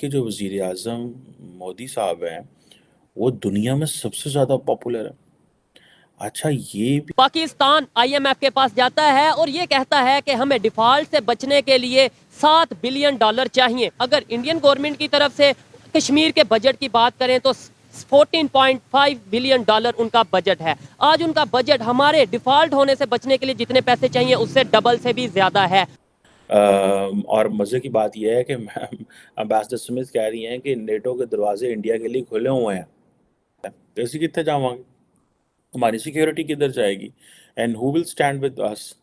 के जो वज़ीर आज़म मोदी साहब हैं, वो दुनिया में सबसे ज़्यादा पॉपुलर है। अच्छा ये भी पाकिस्तान आईएमएफ के पास जाता है और ये कहता है कि हमें डिफॉल्ट से बचने के लिए $7 बिलियन चाहिए। अगर इंडियन गवर्नमेंट की तरफ से कश्मीर के बजट की बात करें तो $14.5 बिलियन उनका बजट है। आज उनका बजट हमारे डिफॉल्ट होने से बचने के लिए जितने पैसे चाहिए उससे डबल से भी ज्यादा है। और मज़े की बात यह है कि मैम एम्बेसडर स्मिथ कह रही हैं कि नेटो के दरवाजे इंडिया के लिए खुले हुए हैं। तो ਅਸੀਂ कितने जावांगे, हमारी सिक्योरिटी किधर जाएगी, and who will stand with us,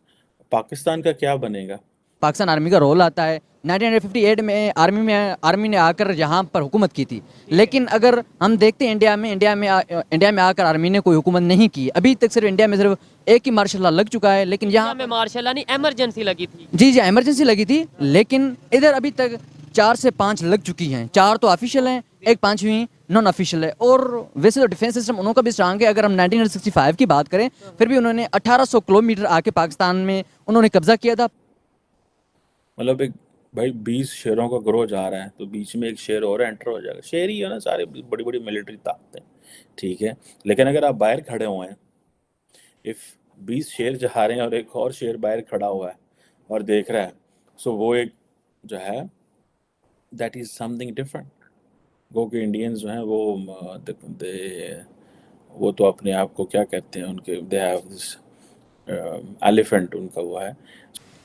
Pakistan का क्या बनेगा। पाकिस्तान आर्मी का रोल आता है। 1958 में आर्मी ने आकर यहाँ पर हुकूमत की थी, लेकिन अगर हम देखते हैं इंडिया में आकर आर्मी ने कोई हुकूमत नहीं की। अभी तक सिर्फ इंडिया में सिर्फ एक ही मार्शल लॉ लग चुका है, लेकिन यहाँ में मार्शल लॉ नहीं, इमरजेंसी लगी थी। जी जी इमरजेंसी लगी थी, लेकिन इधर अभी तक 4 से 5 लग चुकी हैं। 4 तो ऑफिशियल हैं, एक 5वीं नॉन ऑफिशियल है। और वैसे तो डिफेंस सिस्टम उनका भी स्ट्रांग है। अगर हम 1965 की बात करें, फिर भी उन्होंने 1800 किलोमीटर आके पाकिस्तान में उन्होंने कब्जा किया था। मतलब एक भाई 20 शेरों का ग्रोह जा रहा है तो बीच में एक शेर और एंटर हो जाएगा। शेर ही है ना, सारे बड़ी बड़ी मिलिट्री ताकतें, ठीक है। लेकिन अगर आप बाहर खड़े हुए हैं, इफ 20 शेर जा रहे हैं और एक और शेर बाहर खड़ा हुआ है और देख रहा है, सो वो एक जो है दैट इज समथिंग डिफरेंट। वो कि इंडियंस जो हैं वो दे वो तो अपने आप को क्या कहते हैं, उनके दे हैव दिस एलिफेंट उनका वो है।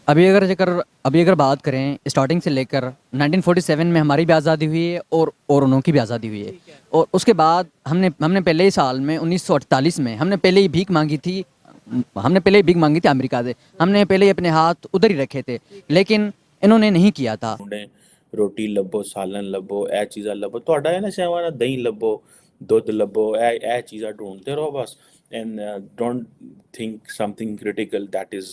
अभी अगर बात करें स्टार्टिंग से लेकर 1947 में हमारी भी आज़ादी हुई है और उन्हों की भी आज़ादी हुई है। और उसके बाद हमने पहले ही साल में 1948 में हमने पहले ही भीख मांगी थी। अमेरिका से। हमने पहले ही अपने हाथ उधर ही रखे थे, लेकिन इन्होंने नहीं किया था। ढूंढें, रोटी लभो, सालन लभो, ए चीज़ां लभो, ਤੁਹਾਡਾ है ना शहवाना, दही लभो, दुध लभो, ए चीज़ां ढूंढते रहो बस। And don't think something critical that is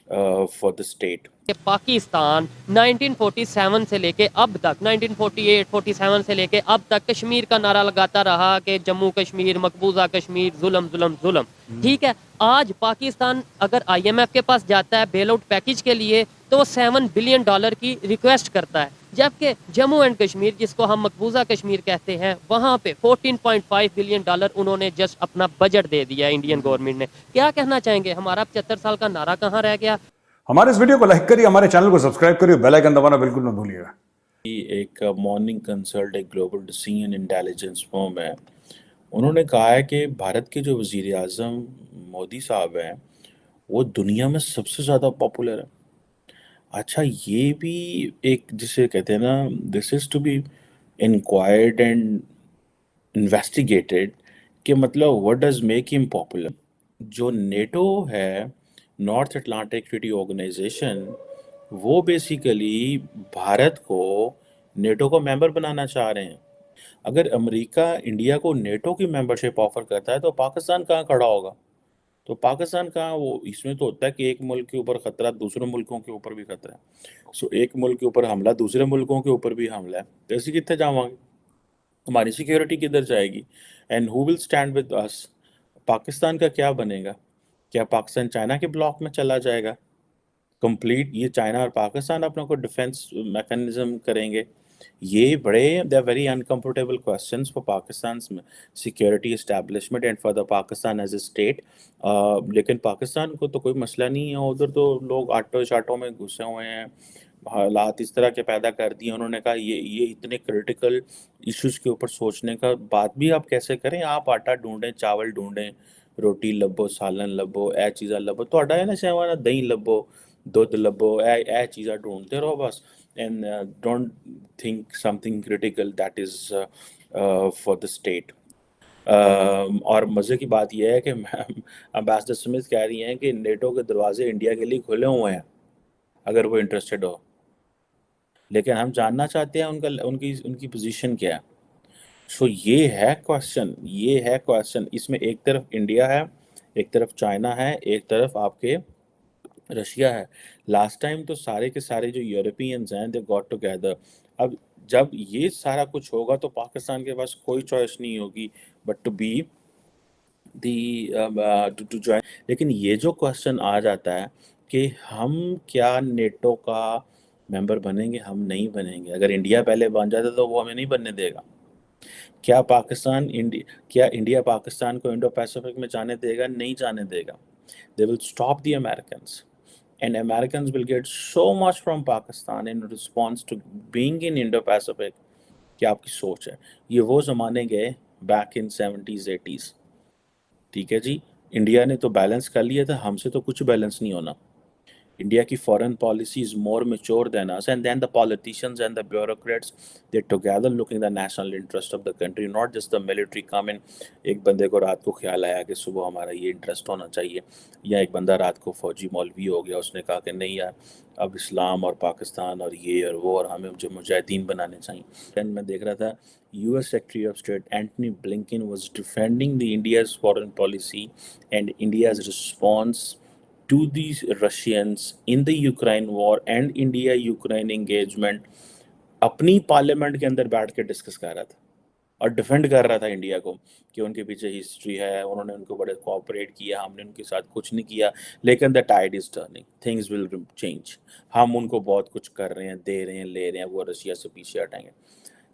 for the state. कि पाकिस्तान 1947 से लेके अब तक 1948 47 से लेके अब तक कश्मीर का नारा लगाता रहा कि जम्मू कश्मीर, मकबूजा कश्मीर, जुल्म जुल्म जुल्म। ठीक है, आज पाकिस्तान अगर आईएमएफ के पास जाता है बेल आउट पैकेज के लिए तो वो $7 बिलियन की रिक्वेस्ट करता है, जबकि जम्मू एंड कश्मीर जिसको हम मकबूजा कश्मीर कहते हैं वहां पे $14.5 बिलियन उन्होंने जस्ट अपना बजट दे दिया इंडियन गवर्नमेंट ने। क्या कहना चाहेंगे, हमारा 75 साल का नारा कहाँ रह गया। हमारे इस वीडियो को लाइक करिए, हमारे चैनल को सब्सक्राइब करिए, बेल आइकन दबाना बिल्कुल न भूलिएगा। एक मॉर्निंग कंसल्ट, एक ग्लोबल डिसीजन इंटेलिजेंस फर्म है, उन्होंने कहा है कि भारत के जो वज़ीर आज़म मोदी साहब हैं, वो दुनिया में सबसे ज़्यादा पॉपुलर है। अच्छा ये भी एक जिसे कहते हैं ना, this is to be inquired and investigated, कि मतलब what does make him popular. जो नेटो है, नॉर्थ अटलांटिक ट्रीटी ऑर्गेनाइजेशन, वो बेसिकली भारत को नेटो का मेंबर बनाना चाह रहे हैं। अगर अमेरिका इंडिया को नेटो की मेंबरशिप ऑफर करता है तो पाकिस्तान कहाँ खड़ा होगा। तो पाकिस्तान कहाँ, वो इसमें तो होता है कि एक मुल्क के ऊपर खतरा, दूसरे मुल्कों के ऊपर भी खतरा है। सो एक मुल्क के ऊपर हमला, दूसरे मुल्कों के ऊपर भी हमला है, तो ऐसे कितने जावांगे, हमारी सिक्योरिटी किधर जाएगी, and who will stand with us, Pakistan का क्या बनेगा। क्या पाकिस्तान चाइना के ब्लॉक में चला जाएगा कंप्लीट, ये चाइना और पाकिस्तान अपना को डिफेंस मैकेनिज्म करेंगे। ये बड़े they are very uncomfortable questions for Pakistan security establishment and for the Pakistan as a state. लेकिन पाकिस्तान को तो कोई मसला नहीं है, उधर तो लोग आटो शाटों में घुसे हुए हैं, हालात इस तरह के पैदा कर दिए। उन्होंने कहा ये इतने क्रिटिकल इश्यूज के ऊपर सोचने का बात भी आप कैसे करें। आप आटा ढूंढें, चावल ढूंढें, रोटी लभो, सालन लभो, ए चीज़ां लभो, ਤੁਹਾਡਾ है ना शहवाना, दही लभो, दुध लभो, ए चीज़ां ढूंढते रहो बस। And don't think something critical that is for the state. और मज़े की बात यह है कि मैम एम्बेसडर स्मिथ कह रही हैं कि नेटो के दरवाजे इंडिया के लिए खुले हुए हैं अगर वो इंटरेस्टेड हो। लेकिन हम जानना चाहते हैं उनका उनकी उनकी पोजीशन क्या है। सो ये है क्वेश्चन। इसमें एक तरफ इंडिया है, एक तरफ चाइना है, एक तरफ आपके रशिया है। लास्ट टाइम तो सारे के सारे जो यूरोपियंस हैं दे गॉट टुगेदर। अब जब ये सारा कुछ होगा तो पाकिस्तान के पास कोई चॉइस नहीं होगी but to be the to join. लेकिन ये जो क्वेश्चन आ जाता है कि हम क्या नेटो का मेंबर बनेंगे, हम नहीं बनेंगे। अगर इंडिया पहले बन जाता तो वो हमें नहीं बनने देगा। क्या इंडिया पाकिस्तान को इंडो पैसिफिक में जाने देगा? नहीं जाने देगा। They will stop the Americans, and Americans will get so much from Pakistan in response to being in Indo-Pacific। क्या आपकी सोच है? ये वो ज़माने गए बैक इन 70s 80s। ठीक है जी, इंडिया ने तो बैलेंस कर लिया था, हमसे तो कुछ बैलेंस नहीं होना। India की foreign policy is more mature than us, and then the politicians and the bureaucrats, they together looking the national interest of the country, not just the military come in। एक बंदे को रात को ख्याल आया कि सुबह हमारा ये इंटरेस्ट होना चाहिए, या एक बंदा रात को फौजी मौलवी हो गया, उसने कहा कि नहीं यार अब इस्लाम और पाकिस्तान और ये और वो और हमें जो मुजाहिदीन बनाने चाहिए। एंड मैं देख रहा था US Secretary of State Antony Blinken was defending the India's foreign policy and India's response to these Russians in the Ukraine war and India-Ukraine engagement अपनी पार्लियामेंट के अंदर बैठ के डिस्कस कर रहा था और डिफेंड कर रहा था इंडिया को कि उनके पीछे हिस्ट्री है, उन्होंने उनको बड़े कोऑपरेट किया, हमने उनके साथ कुछ नहीं किया, लेकिन the tide is turning, things will change. हम उनको बहुत कुछ कर रहे हैं, दे रहे हैं, ले रहे हैं, वो रशिया से पीछे हटेंगे।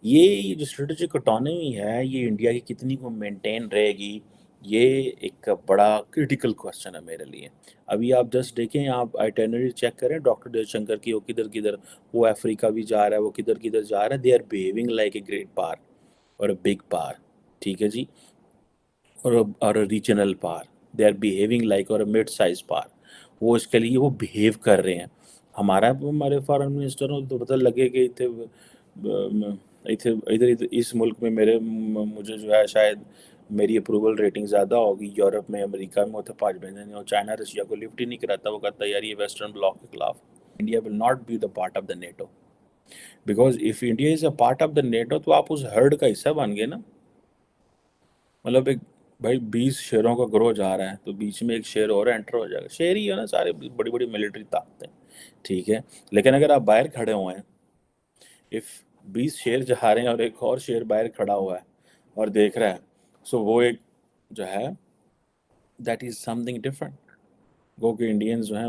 ये जो स्ट्रेटेजिक ऑटोनॉमी है ये इंडिया की कितनी को मेंटेन रहेगी, ये एक बड़ा क्रिटिकल क्वेश्चन है मेरे लिए। अभी आप जस्ट देखें, आप आइटिनरी चेक करें डॉक्टर जयशंकर की, वो किधर किधर, वो अफ्रीका भी जा रहा है, वो किधर किधर जा रहा है। They are behaving like a great power और अ बिग पावर, ठीक है जी, और a regional power. They are behaving like और अ मिड साइज पावर। वो इसके लिए वो बिहेव कर रहे हैं। हमारे फॉरेन मिनिस्टर को तो पता लगे कि इधर इस मुल्क में मुझे जो है शायद मेरी अप्रूवल रेटिंग ज़्यादा होगी, यूरोप में, अमेरिका में होते 5 महीने, और चाइना रशिया को लिफ्ट ही नहीं कराता। वो कहता है यार ये वेस्टर्न ब्लॉक के खिलाफ। India will not be the part of the NATO, because if India is a part of the NATO तो आप उस हर्ड का हिस्सा बन गए ना। मतलब एक भाई 20 शेरों का ग्रोह जा रहा है तो बीच में एक शेर और एंटर हो जाएगा। शेर ही है ना, सारे बड़ी बड़ी मिलिट्री ताकतें, ठीक है। लेकिन अगर आप बाहर खड़े हुए हैं, इफ 20 शेर जा रहे हैं और एक और शेर बाहर खड़ा हुआ है और देख रहा है, सो वो एक जो है दैट इज समथिंग डिफरेंट। गो के इंडियंस जो हैं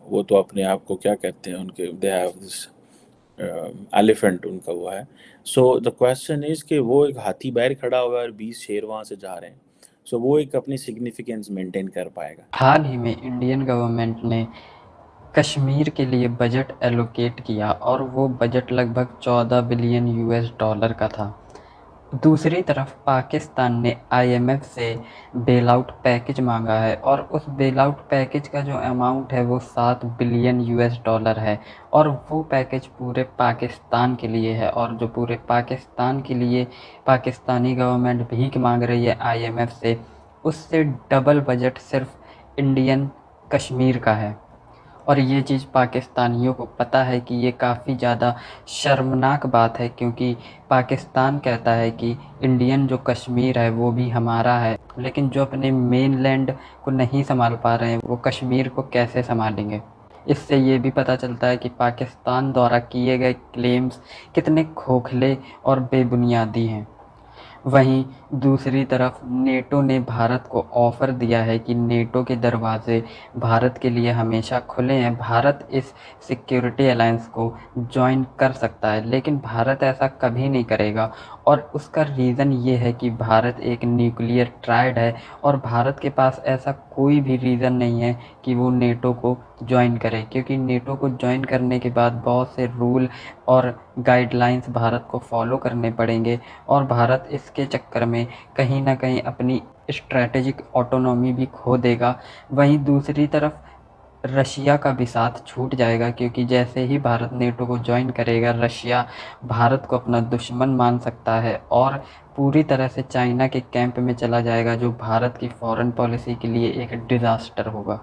वो तो अपने आप को क्या कहते हैं, उनके दे हैव दिस एलिफेंट उनका वो है। सो द क्वेश्चन इज कि वो एक हाथी बाहर खड़ा हुआ है और 20 शेर वहाँ से जा रहे हैं, सो वो एक अपनी सिग्निफिकेंस मेंटेन कर पाएगा। हाल ही में इंडियन गवर्नमेंट ने कश्मीर के लिए बजट एलोकेट किया और वो बजट लगभग 14 बिलियन US डॉलर का था। दूसरी तरफ पाकिस्तान ने IMF से बेल आउट पैकेज मांगा है और उस बेल आउट पैकेज का जो अमाउंट है वो 7 बिलियन US डॉलर है, और वो पैकेज पूरे पाकिस्तान के लिए है। और जो पूरे पाकिस्तान के लिए पाकिस्तानी गवर्नमेंट भीख मांग रही है IMF से, उससे डबल बजट सिर्फ इंडियन कश्मीर का है। और ये चीज़ पाकिस्तानियों को पता है कि ये काफ़ी ज़्यादा शर्मनाक बात है, क्योंकि पाकिस्तान कहता है कि इंडियन जो कश्मीर है वो भी हमारा है, लेकिन जो अपने मेनलैंड को नहीं संभाल पा रहे हैं वो कश्मीर को कैसे संभालेंगे। इससे ये भी पता चलता है कि पाकिस्तान द्वारा किए गए क्लेम्स कितने खोखले और बेबुनियादी हैं। वहीं दूसरी तरफ नेटो ने भारत को ऑफ़र दिया है कि नेटो के दरवाज़े भारत के लिए हमेशा खुले हैं, भारत इस सिक्योरिटी अलायंस को जॉइन कर सकता है। लेकिन भारत ऐसा कभी नहीं करेगा, और उसका रीज़न ये है कि भारत एक न्यूक्लियर ट्रायड है और भारत के पास ऐसा कोई भी रीज़न नहीं है कि वो नेटो को जॉइन करे, क्योंकि नेटो को जॉइन करने के बाद बहुत से रूल और गाइडलाइंस भारत को फॉलो करने पड़ेंगे, और भारत इसके चक्कर में कहीं ना कहीं अपनी स्ट्रैटेजिक ऑटोनॉमी भी खो देगा। वहीं दूसरी तरफ रशिया का भी साथ छूट जाएगा, क्योंकि जैसे ही भारत नेटो को ज्वाइन करेगा रशिया भारत को अपना दुश्मन मान सकता है और पूरी तरह से चाइना के कैंप में चला जाएगा, जो भारत की फॉरेन पॉलिसी के लिए एक डिज़ास्टर होगा।